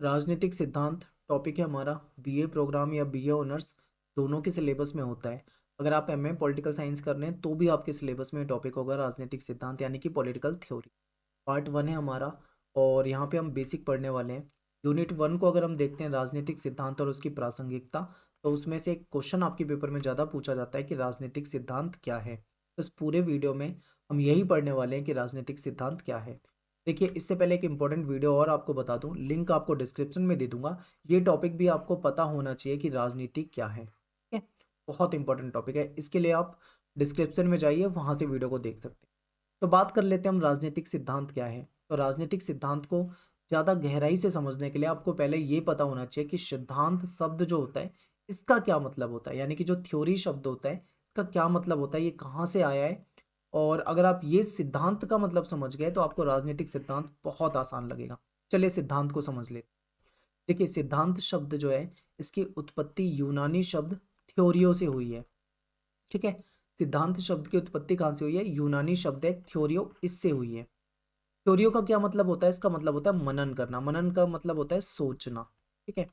राजनीतिक सिद्धांत टॉपिक है हमारा। बीए प्रोग्राम या बीए ऑनर्स दोनों के सिलेबस में होता है। अगर आप एमए पॉलिटिकल साइंस कर रहे हैं तो भी आपके सिलेबस में टॉपिक होगा राजनीतिक सिद्धांत यानी कि पॉलिटिकल थ्योरी। पार्ट 1 है हमारा और यहाँ पे हम बेसिक पढ़ने वाले हैं। यूनिट 1 को अगर हम देखते हैं राजनीतिक सिद्धांत और उसकी प्रासंगिकता, तो उसमें से एक क्वेश्चन आपके पेपर में ज़्यादा पूछा जाता है कि राजनीतिक सिद्धांत क्या है। तो इस पूरे वीडियो में हम यही पढ़ने वाले हैं कि राजनीतिक सिद्धांत क्या है। देखिए, इससे पहले एक इंपॉर्टेंट वीडियो और आपको बता दूं, लिंक आपको डिस्क्रिप्शन में दे दूंगा। ये टॉपिक भी आपको पता होना चाहिए कि राजनीति क्या है, ठीक है। बहुत इंपॉर्टेंट टॉपिक है, इसके लिए आप डिस्क्रिप्शन में जाइए, वहां से वीडियो को देख सकते हैं। तो बात कर लेते हैं हम राजनीतिक सिद्धांत क्या है। तो राजनीतिक सिद्धांत को ज़्यादा गहराई से समझने के लिए आपको पहले ये पता होना चाहिए कि सिद्धांत शब्द जो होता है इसका क्या मतलब होता है, यानी कि जो थ्योरी शब्द होता है इसका क्या मतलब होता है, ये कहाँ से आया है। और अगर आप ये सिद्धांत का मतलब समझ गए तो आपको राजनीतिक सिद्धांत बहुत आसान लगेगा। चलिए सिद्धांत को समझ लेते हैं। देखिए, सिद्धांत शब्द जो है इसकी उत्पत्ति यूनानी शब्द थ्योरियो से हुई है, ठीक है। सिद्धांत शब्द की उत्पत्ति कहाँ से हुई है? यूनानी शब्द है थ्योरियो, इससे हुई है। थ्योरियो का क्या मतलब होता है? इसका मतलब होता है मनन करना। मनन का मतलब होता है सोचना, ठीक है।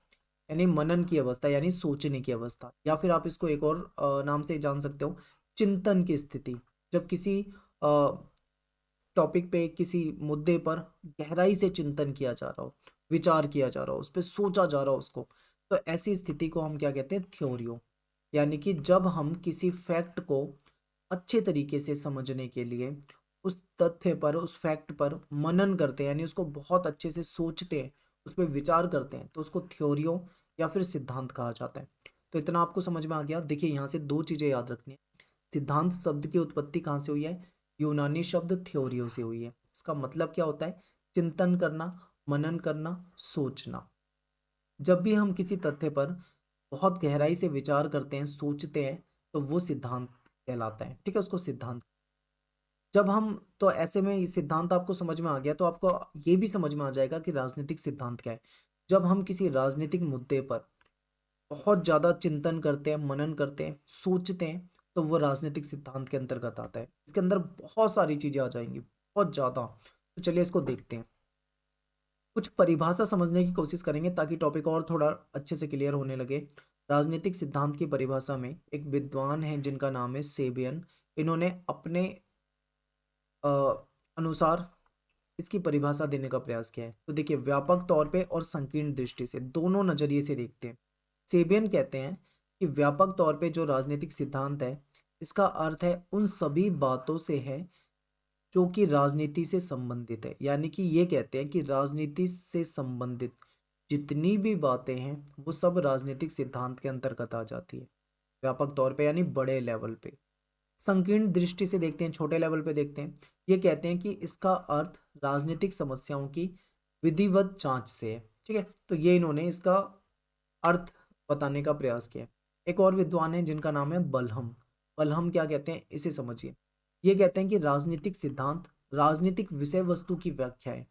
यानी मनन की अवस्था यानी सोचने की अवस्था, या फिर आप इसको एक और नाम से जान सकते हो, चिंतन की स्थिति। जब किसी टॉपिक पे, किसी मुद्दे पर गहराई से चिंतन किया जा रहा हो, विचार किया जा रहा हो, उस पर सोचा जा रहा हो उसको, तो ऐसी स्थिति को हम क्या कहते हैं? थ्योरियो। यानी कि जब हम किसी फैक्ट को अच्छे तरीके से समझने के लिए उस तथ्य पर, उस फैक्ट पर मनन करते हैं, यानी उसको बहुत अच्छे से सोचते हैं, उस पर विचार करते हैं, तो उसको थ्योरियो या फिर सिद्धांत कहा जाता है। तो इतना आपको समझ में आ गया। देखिए, यहाँ से दो चीजें याद रखनी है। सिद्धांत शब्द की उत्पत्ति कहाँ से हुई है? यूनानी शब्द थ्योरियो से हुई है। इसका मतलब क्या होता है? चिंतन करना, मनन करना, सोचना। जब भी हम किसी तथ्य पर बहुत गहराई से विचार करते हैं, सोचते हैं, तो वो सिद्धांत कहलाता है, ठीक है। उसको सिद्धांत जब हम तो ऐसे में ये सिद्धांत आपको समझ में आ गया तो आपको ये भी समझ में आ जाएगा कि राजनीतिक सिद्धांत क्या है। जब हम किसी राजनीतिक मुद्दे पर बहुत ज्यादा चिंतन करते हैं, मनन करते हैं, सोचते हैं, तो वो राजनीतिक सिद्धांत के अंतर्गत आता है। इसके अंदर बहुत सारी चीजें आ जाएंगी, बहुत ज्यादा। तो चलिए इसको देखते हैं। कुछ परिभाषा समझने की कोशिश करेंगे ताकि टॉपिक और थोड़ा अच्छे से क्लियर होने लगे। राजनीतिक सिद्धांत की परिभाषा में एक विद्वान है जिनका नाम है सेबियन। इन्होंने अपने अ, अनुसार इसकी परिभाषा देने का प्रयास किया है। तो देखिए, व्यापक तौर पे और संकीर्ण दृष्टि से, दोनों नजरिए से देखते हैं। सेबियन कहते हैं कि व्यापक तौर पे जो राजनीतिक सिद्धांत है, इसका अर्थ है उन सभी बातों से है जो कि राजनीति से संबंधित है। यानी कि ये कहते हैं कि राजनीति से संबंधित जितनी भी बातें हैं वो सब राजनीतिक सिद्धांत के अंतर्गत आ जाती है, व्यापक तौर पे यानी बड़े लेवल पे। संकीर्ण दृष्टि से देखते हैं, छोटे लेवल पे देखते हैं। ये कहते हैं कि इसका अर्थ राजनीतिक समस्याओं की विधिवत जांच से है, ठीक है। तो ये इन्होंने इसका अर्थ बताने का प्रयास किया। एक और विद्वान है जिनका नाम है बलहम। बलहम क्या कहते हैं इसे समझिए। ये कहते हैं कि राजनीतिक सिद्धांत राजनीतिक विषय वस्तु की व्याख्या है।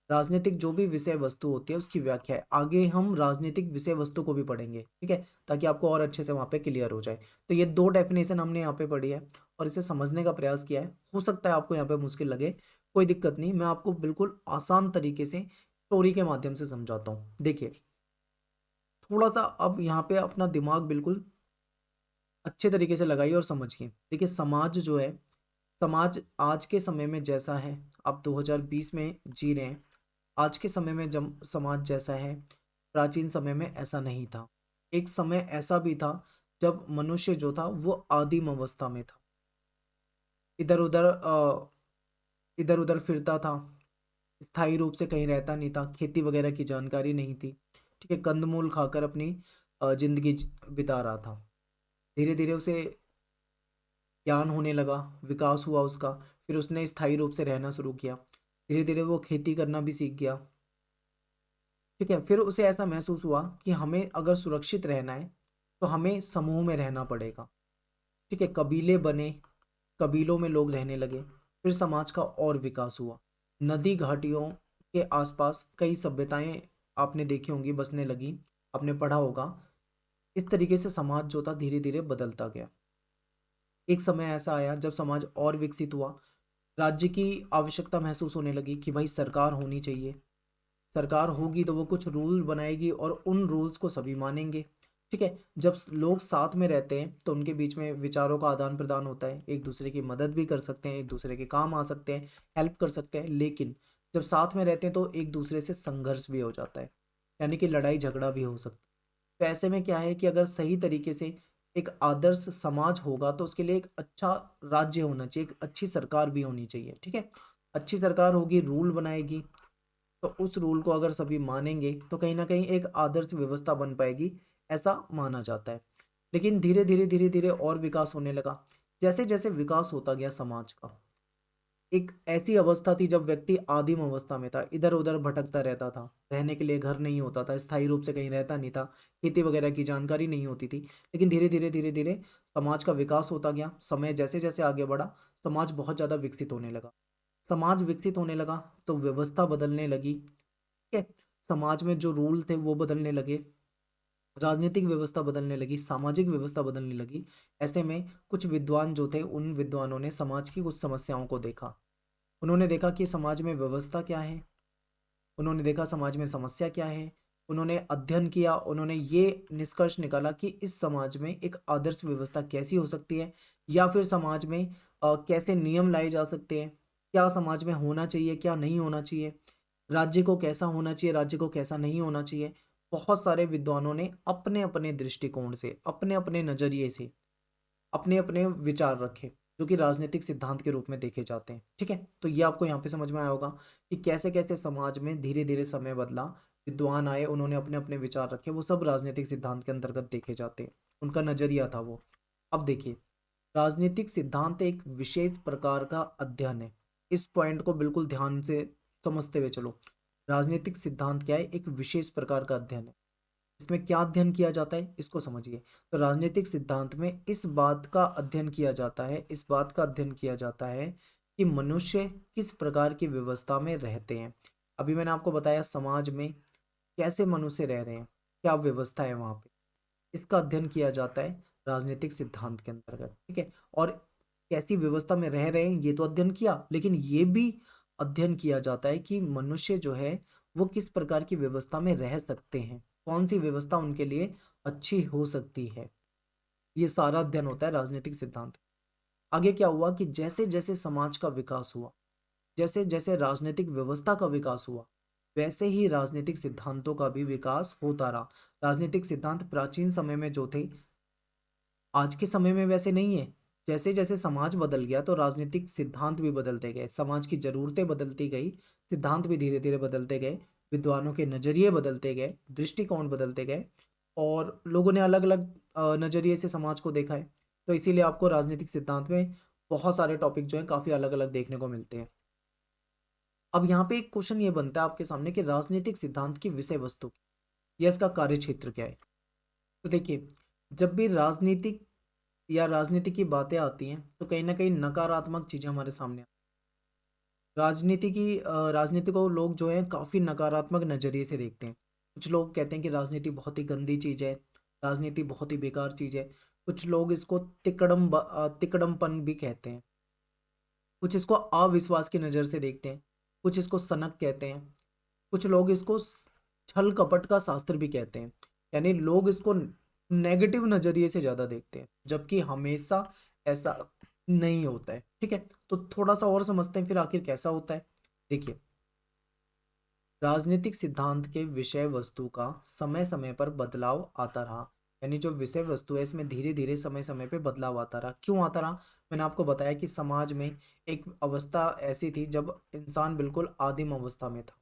राजनीतिक जो भी विषय वस्तु होती है उसकी व्याख्या है। आगे हम राजनीतिक विषय वस्तु को भी पढ़ेंगे, ठीक है, ताकि आपको और अच्छे से वहां पे क्लियर हो जाए। तो ये दो डेफिनेशन हमने यहाँ पे पढ़ी है और इसे समझने का प्रयास किया है। हो सकता है आपको यहाँ पे मुश्किल लगे, कोई दिक्कत नहीं, मैं आपको बिल्कुल आसान तरीके से स्टोरी के माध्यम से समझाता हूँ। देखिए, थोड़ा सा अब यहाँ पे अपना दिमाग बिल्कुल अच्छे तरीके से लगाइए और समझिए। देखिए, समाज जो है, समाज आज के समय में जैसा है, आप 2020 में जी रहे हैं, आज के समय में जब समाज जैसा है, प्राचीन समय में ऐसा नहीं था। एक समय ऐसा भी था जब मनुष्य जो था वो आदिम अवस्था में था, इधर उधर इधर उधर फिरता था, स्थायी रूप से कहीं रहता नहीं था, खेती वगैरह की जानकारी नहीं थी, ठीक है। कंदमूल खाकर अपनी जिंदगी बिता रहा था। धीरे धीरे उसे ज्ञान होने लगा, विकास हुआ उसका, फिर उसने स्थायी रूप से रहना शुरू किया। धीरे धीरे वो खेती करना भी सीख गया, ठीक है। फिर उसे ऐसा महसूस हुआ कि हमें अगर सुरक्षित रहना है तो हमें समूह में रहना पड़ेगा, ठीक है। कबीले बने, कबीलों में लोग रहने लगे, फिर समाज का और विकास हुआ। नदी घाटियों के आसपास कई सभ्यताएं आपने देखी होंगी बसने लगी, आपने पढ़ा होगा। इस तरीके से समाज जो था धीरे धीरे बदलता गया। एक समय ऐसा आया जब समाज और विकसित हुआ, राज्य की आवश्यकता महसूस होने लगी कि भाई सरकार होनी चाहिए। सरकार होगी तो वो कुछ रूल बनाएगी और उन रूल्स को सभी मानेंगे। ठीक है, जब लोग साथ में रहते हैं तो उनके बीच में विचारों का आदान प्रदान होता है, एक दूसरे की मदद भी कर सकते हैं, एक दूसरे के काम आ सकते हैं, हेल्प कर सकते हैं। लेकिन जब साथ में रहते हैं तो एक दूसरे से संघर्ष भी हो जाता है, यानी कि लड़ाई झगड़ा भी हो सकता है। तो ऐसे में क्या है कि अगर सही तरीके से एक आदर्श समाज होगा तो उसके लिए एक अच्छा राज्य होना चाहिए, एक अच्छी सरकार भी होनी चाहिए। ठीक है, अच्छी सरकार होगी, रूल बनाएगी, तो उस रूल को अगर सभी मानेंगे तो कहीं ना कहीं एक आदर्श व्यवस्था बन पाएगी, ऐसा माना जाता है। लेकिन धीरे धीरे और विकास होने लगा। जैसे जैसे विकास होता गया समाज का, एक ऐसी अवस्था थी जब व्यक्ति आदिम अवस्था में था, इधर उधर भटकता रहता था, रहने के लिए घर नहीं होता था, स्थायी रूप से कहीं रहता नहीं था, खेती वगैरह की जानकारी नहीं होती थी। लेकिन धीरे धीरे समाज का विकास होता गया, समय जैसे जैसे आगे बढ़ा, समाज बहुत ज़्यादा विकसित होने लगा। समाज विकसित होने लगा तो व्यवस्था बदलने लगी। ठीक है, समाज में जो रूल थे वो बदलने लगे, राजनीतिक व्यवस्था बदलने लगी, सामाजिक व्यवस्था बदलने लगी। ऐसे में कुछ विद्वान जो थे, उन विद्वानों ने समाज की कुछ समस्याओं को देखा। उन्होंने देखा कि समाज में व्यवस्था क्या है, उन्होंने देखा समाज में समस्या क्या है, उन्होंने अध्ययन किया, उन्होंने ये निष्कर्ष निकाला कि इस समाज में एक आदर्श व्यवस्था कैसी हो सकती है, या फिर समाज में कैसे नियम लाए जा सकते हैं, क्या समाज में होना चाहिए, क्या नहीं होना चाहिए, राज्य को कैसा होना चाहिए, राज्य को कैसा नहीं होना चाहिए। बहुत सारे विद्वानों ने अपने अपने दृष्टिकोण से, अपने अपने नजरिए से अपने अपने विचार रखे, जो कि राजनीतिक सिद्धांत के रूप में देखे जाते हैं। ठीक है, तो ये आपको यहाँ पे समझ में आया होगा कि कैसे कैसे समाज में धीरे धीरे समय बदला, विद्वान आए, उन्होंने अपने अपने विचार रखे, वो सब राजनीतिक सिद्धांत के अंतर्गत देखे जाते हैं, उनका नजरिया था वो। अब देखिए, राजनीतिक सिद्धांत एक विशेष प्रकार का अध्ययन है। इस पॉइंट को बिल्कुल ध्यान से समझते हुए चलो। राजनीतिक सिद्धांत क्या है? एक विशेष प्रकार का अध्ययन है। इसमें क्या अध्ययन किया जाता है, इसको समझिए। तो राजनीतिक सिद्धांत में इस बात का अध्ययन किया जाता है, इस बात का अध्ययन किया जाता है कि मनुष्य किस प्रकार की व्यवस्था में रहते हैं। अभी मैंने आपको बताया समाज में कैसे मनुष्य रह रहे हैं, क्या व्यवस्था है वहाँ पे, इसका अध्ययन किया जाता है राजनीतिक सिद्धांत के अंतर्गत। ठीक है, और कैसी व्यवस्था में रह रहे हैं ये तो अध्ययन किया, लेकिन ये भी अध्ययन किया जाता है कि मनुष्य जो है वो किस प्रकार की व्यवस्था में रह सकते हैं, कौन सी व्यवस्था उनके लिए अच्छी हो सकती है। ये सारा अध्ययन होता है राजनीतिक सिद्धांत। आगे क्या हुआ कि जैसे जैसे समाज का विकास हुआ, जैसे जैसे राजनीतिक व्यवस्था का विकास हुआ, वैसे ही राजनीतिक सिद्धांतों का भी विकास होता रहा। राजनीतिक सिद्धांत प्राचीन समय में जो थे, आज के समय में वैसे नहीं है। जैसे जैसे समाज बदल गया तो राजनीतिक सिद्धांत भी बदलते गए, समाज की जरूरतें बदलती गई, सिद्धांत भी धीरे धीरे बदलते गए, विद्वानों के नजरिए बदलते गए, दृष्टिकोण बदलते गए, और लोगों ने अलग अलग नजरिए से समाज को देखा है। तो इसीलिए आपको राजनीतिक सिद्धांत में बहुत सारे टॉपिक जो हैं काफी अलग अलग देखने को मिलते हैं। अब यहाँ पे एक क्वेश्चन ये बनता है आपके सामने कि राजनीतिक सिद्धांत की विषय वस्तु या इसका कार्य क्षेत्र क्या है। तो देखिए, जब भी राजनीतिक या राजनीति की बातें आती हैं तो कहीं ना कहीं नकारात्मक चीजें हमारे सामने राजनीति को लोग जो है काफी नकारात्मक नजरिए से देखते हैं। कुछ लोग कहते हैं कि राजनीति बहुत ही गंदी चीज है, राजनीति बहुत ही बेकार चीज है। कुछ लोग इसको तिकड़मपन भी कहते हैं, कुछ इसको अविश्वास की नज़र से देखते हैं, कुछ इसको सनक कहते हैं, कुछ लोग इसको छल कपट का शास्त्र भी कहते हैं। यानी लोग इसको नेगेटिव नजरिए से ज्यादा देखते हैं, जबकि हमेशा ऐसा नहीं होता है। ठीक है, तो थोड़ा सा और समझते हैं फिर आखिर कैसा होता है। देखिए, राजनीतिक सिद्धांत के विषय वस्तु का समय समय पर बदलाव आता रहा। यानी जो विषय वस्तु है इसमें धीरे धीरे समय समय पे बदलाव आता रहा। क्यों आता रहा? मैंने आपको बताया कि समाज में एक अवस्था ऐसी थी जब इंसान बिल्कुल आदिम अवस्था में था।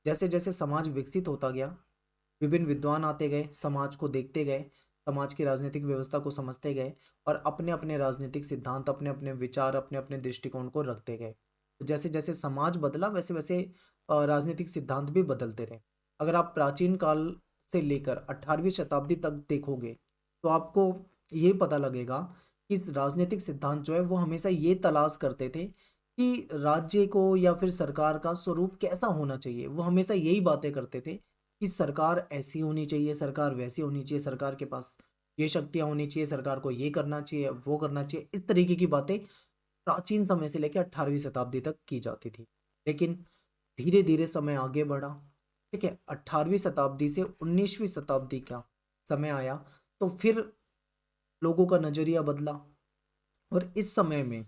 जैसे जैसे समाज विकसित होता गया, विभिन्न विद्वान आते गए, समाज को देखते गए, समाज की राजनीतिक व्यवस्था को समझते गए, और अपने अपने राजनीतिक सिद्धांत, अपने अपने विचार, अपने अपने दृष्टिकोण को रखते गए। तो जैसे जैसे समाज बदला वैसे वैसे राजनीतिक सिद्धांत भी बदलते रहे। अगर आप प्राचीन काल से लेकर 18वीं शताब्दी तक देखोगे तो आपको ये पता लगेगा कि राजनीतिक सिद्धांत जो है वो हमेशा ये तलाश करते थे कि राज्य को या फिर सरकार का स्वरूप कैसा होना चाहिए। वो हमेशा यही बातें करते थे कि सरकार ऐसी होनी चाहिए, सरकार वैसी होनी चाहिए, सरकार के पास ये शक्तियां होनी चाहिए, सरकार को ये करना चाहिए, वो करना चाहिए। इस तरीके की बातें प्राचीन समय से लेकर 18वीं शताब्दी तक की जाती थी। लेकिन धीरे धीरे समय आगे बढ़ा, ठीक है, 18वीं शताब्दी से 19वीं शताब्दी का समय आया, तो फिर लोगों का नजरिया बदला। और इस समय में,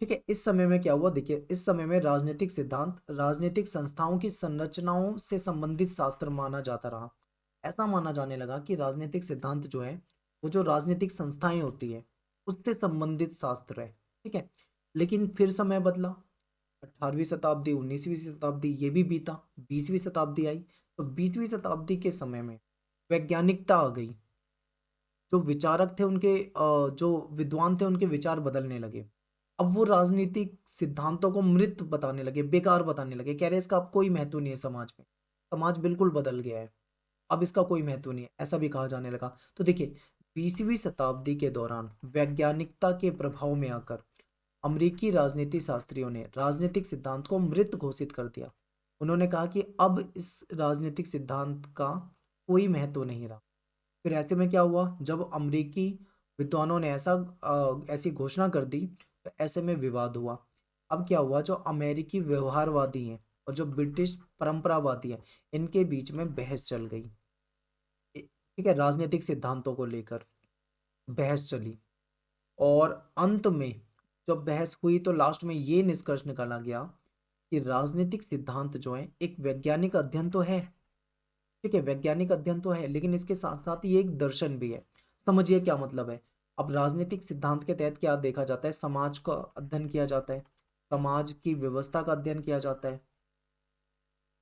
ठीक है, इस समय में क्या हुआ, देखिए इस समय में राजनीतिक सिद्धांत राजनीतिक संस्थाओं की संरचनाओं से संबंधित शास्त्र माना जाता रहा। ऐसा माना जाने लगा कि राजनीतिक सिद्धांत जो है वो जो राजनीतिक संस्थाएं होती है उससे संबंधित शास्त्र है। ठीक है, लेकिन फिर समय बदला, 18वीं शताब्दी 19वीं शताब्दी ये भी बीता, 20वीं शताब्दी आई। तो 20वीं शताब्दी के समय में वैज्ञानिकता आ गई। जो विचारक थे उनके जो विद्वान थे उनके विचार बदलने लगे। अब वो राजनीतिक सिद्धांतों को मृत बताने लगे, बेकार बताने लगे, कह रहे इसका अब कोई महत्व नहीं है समाज में, समाज बिल्कुल बदल गया है, अब इसका कोई महत्व नहीं है, ऐसा भी कहा जाने लगा। तो देखिए 20वीं शताब्दी के दौरान वैज्ञानिकता के प्रभाव में आकर अमेरिकी राजनीति शास्त्रियों ने राजनीतिक सिद्धांत को मृत घोषित कर दिया। उन्होंने कहा कि अब इस राजनीतिक सिद्धांत का कोई महत्व नहीं रहा। फिर ऐसे में क्या हुआ, जब अमेरिकी विद्वानों ने ऐसी घोषणा कर दी, तो ऐसे में विवाद हुआ। अब क्या हुआ, जो अमेरिकी व्यवहारवादी हैं और जो ब्रिटिश परंपरावादी हैं, इनके बीच में बहस चल गई। ठीक है, राजनीतिक सिद्धांतों को लेकर बहस चली, और अंत में जब बहस हुई तो लास्ट में ये निष्कर्ष निकाला गया कि राजनीतिक सिद्धांत जो है एक वैज्ञानिक अध्ययन तो है। ठीक है, वैज्ञानिक अध्ययन तो है, लेकिन इसके साथ साथ ये एक दर्शन भी है। समझिए क्या मतलब है। अब राजनीतिक सिद्धांत के तहत क्या देखा जाता है, समाज का अध्ययन किया जाता है, समाज की व्यवस्था का अध्ययन किया जाता है।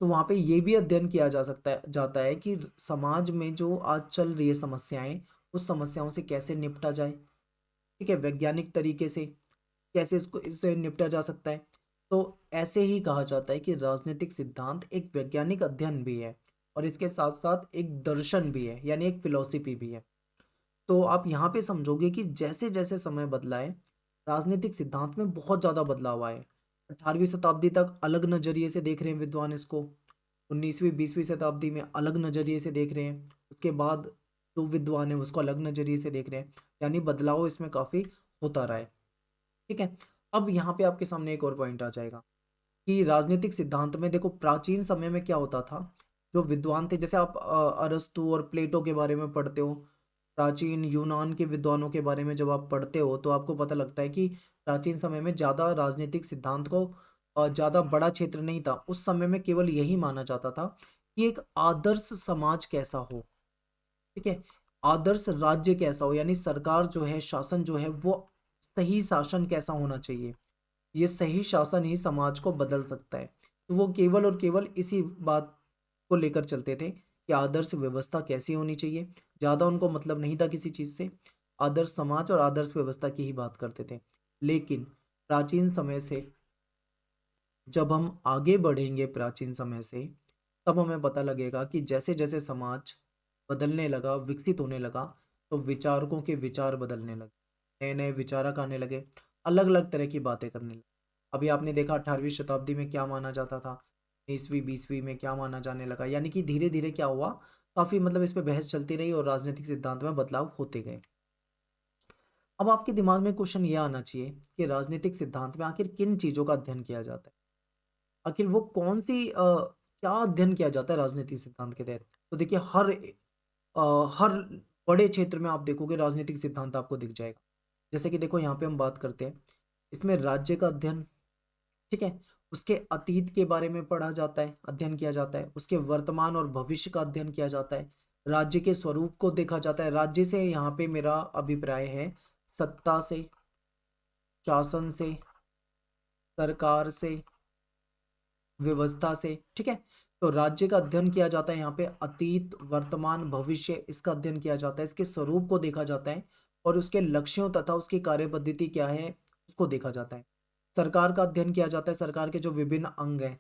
तो वहां पे ये भी अध्ययन किया जा सकता है जाता है कि समाज में जो आज चल रही है समस्याएं, उस समस्याओं से कैसे निपटा जाए। ठीक है, वैज्ञानिक तरीके से कैसे इससे निपटा जा सकता है। तो ऐसे ही कहा जाता है कि राजनीतिक सिद्धांत एक वैज्ञानिक अध्ययन भी है और इसके साथ साथ एक दर्शन भी है, यानी एक फिलॉसफी भी है। तो आप यहाँ पे समझोगे कि जैसे जैसे समय बदला है, राजनीतिक सिद्धांत में बहुत ज़्यादा बदलाव आए। 18वीं शताब्दी तक अलग नज़रिए से देख रहे हैं विद्वान इसको, 19वीं 20वीं शताब्दी में अलग नज़रिए से देख रहे हैं, उसके बाद जो विद्वान है उसको अलग नज़रिए से देख रहे हैं, यानी बदलाव इसमें काफ़ी होता रहा है। ठीक है, अब यहाँ पे आपके सामने एक और पॉइंट आ जाएगा कि राजनीतिक सिद्धांत में देखो प्राचीन समय में क्या होता था। जो विद्वान थे, जैसे आप अरस्तु और प्लेटो के बारे में पढ़ते हो, प्राचीन यूनान के विद्वानों के बारे में जब आप पढ़ते हो तो आपको पता लगता है कि प्राचीन समय में ज़्यादा राजनीतिक सिद्धांत को ज़्यादा बड़ा क्षेत्र नहीं था। उस समय में केवल यही माना जाता था कि एक आदर्श समाज कैसा हो। ठीक है, आदर्श राज्य कैसा हो, यानी सरकार जो है, शासन जो है, वो सही शासन कैसा होना चाहिए। ये सही शासन ही समाज को बदल सकता है। तो वो केवल और केवल इसी बात को लेकर चलते थे कि आदर्श व्यवस्था कैसी होनी चाहिए। ज़्यादा उनको मतलब नहीं था किसी चीज़ से, आदर्श समाज और आदर्श व्यवस्था की ही बात करते थे। लेकिन प्राचीन समय से जब हम आगे बढ़ेंगे प्राचीन समय से, तब हमें पता लगेगा कि जैसे जैसे समाज बदलने लगा, विकसित होने लगा, तो विचारकों के विचार बदलने लगे, नए नए विचारक आने लगे, अलग अलग तरह की बातें करने लगे। अभी आपने देखा 18वीं शताब्दी में क्या माना जाता था, 19वीं 20वीं में क्या माना जाने लगा, यानी कि धीरे धीरे क्या हुआ, काफ़ी मतलब इस पे बहस चलती रही और राजनीतिक सिद्धांत में बदलाव होते गए। अब आपके दिमाग में क्वेश्चन ये आना चाहिए कि राजनीतिक सिद्धांत में आखिर किन चीज़ों का अध्ययन किया जाता है, आखिर वो कौन सी क्या अध्ययन किया जाता है राजनीतिक सिद्धांत के तहत। तो देखिए हर बड़े क्षेत्र में आप देखोगे राजनीतिक सिद्धांत आपको दिख जाएगा। जैसे कि देखो यहाँ पे हम बात करते हैं, इसमें राज्य का अध्ययन, ठीक है, उसके अतीत के बारे में पढ़ा जाता है, अध्ययन किया जाता है, उसके वर्तमान और भविष्य का अध्ययन किया जाता है, राज्य के स्वरूप को देखा जाता है। राज्य से यहाँ पे मेरा अभिप्राय है सत्ता से, शासन से, सरकार से, व्यवस्था से। ठीक है, तो राज्य का अध्ययन किया जाता है, यहाँ पे अतीत वर्तमान भविष्य इसका अध्ययन किया जाता है, इसके स्वरूप को देखा जाता है और उसके लक्ष्यों तथा उसकी कार्य पद्धति क्या है उसको देखा जाता है। सरकार का अध्ययन किया जाता है, सरकार के जो विभिन्न अंग हैं,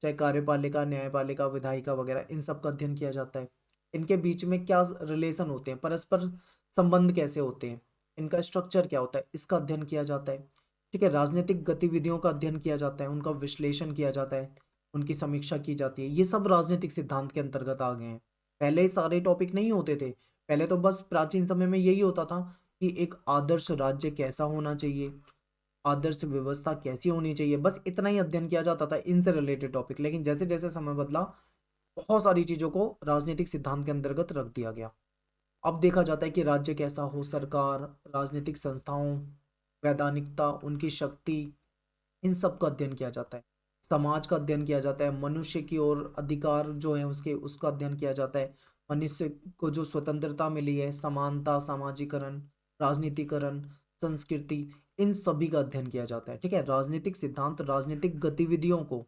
चाहे कार्यपालिका, न्यायपालिका, विधायिका वगैरह, इन सब का अध्ययन किया जाता है। इनके बीच में क्या रिलेशन होते हैं, परस्पर संबंध कैसे होते हैं, इनका स्ट्रक्चर क्या होता है, इसका अध्ययन किया जाता है। ठीक है, राजनीतिक गतिविधियों का अध्ययन किया जाता है, उनका विश्लेषण किया जाता है, उनकी समीक्षा की जाती है। ये सब राजनीतिक सिद्धांत के अंतर्गत आ गए हैं। पहले सारे टॉपिक नहीं होते थे, पहले तो बस प्राचीन समय में यही होता था कि एक आदर्श राज्य कैसा होना चाहिए, आदर्श व्यवस्था कैसी होनी चाहिए, बस इतना ही अध्ययन किया जाता था इनसे रिलेटेड टॉपिक। लेकिन जैसे जैसे समय बदला बहुत सारी चीज़ों को राजनीतिक सिद्धांत के अंतर्गत रख दिया गया। अब देखा जाता है कि राज्य कैसा हो, सरकार, राजनीतिक संस्थाओं, वैधानिकता, उनकी शक्ति, इन सब का अध्ययन किया जाता है। समाज का अध्ययन किया जाता है, मनुष्य की ओर अधिकार जो है उसके उसका अध्ययन किया जाता है। मनुष्य को जो स्वतंत्रता मिली है, समानता, सामाजिकरण, राजनीतिकरण, संस्कृति, इन सभी का अध्ययन किया जाता है। ठीक है, राजनीतिक सिद्धांत राजनीतिक गतिविधियों को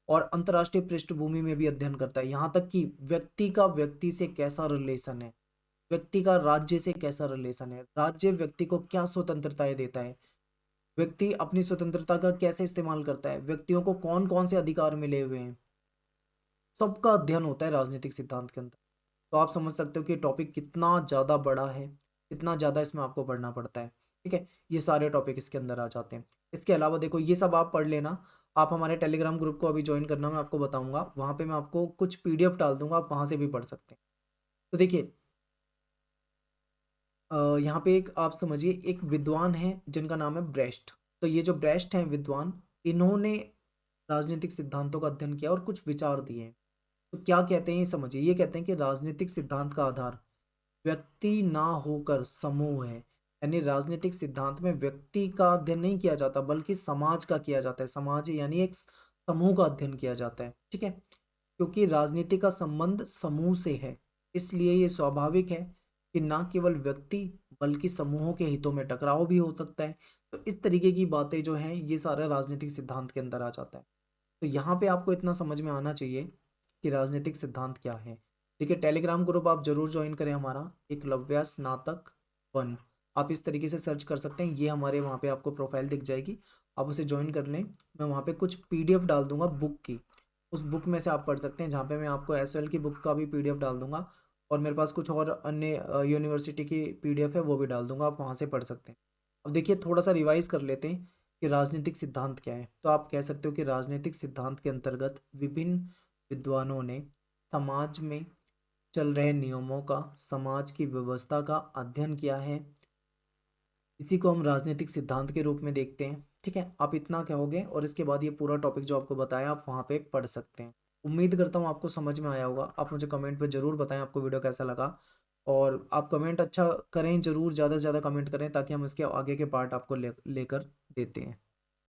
और अंतर्राष्ट्रीय पृष्ठभूमि में भी अध्ययन करता है, यहाँ तक कि व्यक्ति का व्यक्ति से कैसा रिलेशन है, व्यक्ति का राज्य से कैसा रिलेशन है, राज्य व्यक्ति को क्या स्वतंत्रताएं देता है, व्यक्ति अपनी स्वतंत्रता का कैसे इस्तेमाल करता है, व्यक्तियों को कौन कौन से अधिकार मिले हुए हैं, सबका अध्ययन होता है राजनीतिक सिद्धांत के अंदर। तो आप समझ सकते हो कि टॉपिक कितना ज़्यादा बड़ा है, कितना ज़्यादा इसमें आपको पढ़ना पड़ता है। ठीक है, ये सारे टॉपिक इसके अंदर आ जाते हैं। इसके अलावा देखो, ये सब आप पढ़ लेना। आप हमारे टेलीग्राम ग्रुप को अभी ज्वाइन करना, मैं आपको बताऊंगा, वहाँ पे मैं आपको कुछ पीडीएफ डाल दूंगा, आप वहाँ से भी पढ़ सकते हैं। तो देखिए, यहाँ पे एक आप समझिए, एक विद्वान है जिनका नाम है ब्रेस्ट। तो ये जो ब्रेस्ट हैं विद्वान, इन्होंने राजनीतिक सिद्धांतों का अध्ययन किया और कुछ विचार दिए हैं। तो क्या कहते हैं ये समझिए, ये कहते हैं कि राजनीतिक सिद्धांत का आधार व्यक्ति ना होकर समूह है। यानी राजनीतिक सिद्धांत में व्यक्ति का अध्ययन नहीं किया जाता बल्कि समाज का किया जाता है। समाज यानी एक समूह का अध्ययन किया जाता है। ठीक है, क्योंकि राजनीति का संबंध समूह से है, इसलिए ये स्वाभाविक है कि ना केवल व्यक्ति बल्कि समूहों के हितों में टकराव भी हो सकता है। तो इस तरीके की बातें जो हैं ये सारा राजनीतिक सिद्धांत के अंदर आ जाता है। तो यहाँ पे आपको इतना समझ में आना चाहिए कि राजनीतिक सिद्धांत क्या है। देखिए, टेलीग्राम ग्रुप आप जरूर ज्वाइन करें हमारा, एकलव्य स्नातक 1। आप इस तरीके से सर्च कर सकते हैं, ये हमारे वहाँ पे आपको प्रोफाइल दिख जाएगी, आप उसे ज्वाइन कर लें। मैं वहाँ पे कुछ पीडीएफ डाल दूंगा बुक की, उस बुक में से आप पढ़ सकते हैं, जहाँ पे मैं आपको एसएल की बुक का भी पीडीएफ डाल दूंगा, और मेरे पास कुछ और अन्य यूनिवर्सिटी की पीडीएफ है वो भी डाल दूंगा, आप वहाँ से पढ़ सकते हैं। अब देखिए, थोड़ा सा रिवाइज कर लेते हैं कि राजनीतिक सिद्धांत क्या है। तो आप कह सकते हो कि राजनीतिक सिद्धांत के अंतर्गत विभिन्न विद्वानों ने समाज में चल रहे नियमों का, समाज की व्यवस्था का अध्ययन किया है। इसी को हम राजनीतिक सिद्धांत के रूप में देखते हैं। ठीक है, आप इतना कहोगे और इसके बाद ये पूरा टॉपिक जो आपको बताया आप वहाँ पे पढ़ सकते हैं। उम्मीद करता हूँ आपको समझ में आया होगा। आप मुझे कमेंट पे ज़रूर बताएं आपको वीडियो कैसा लगा, और आप कमेंट अच्छा करें, ज़रूर ज़्यादा से ज़्यादा कमेंट करें ताकि हम इसके आगे के पार्ट आपको लेकर देते हैं।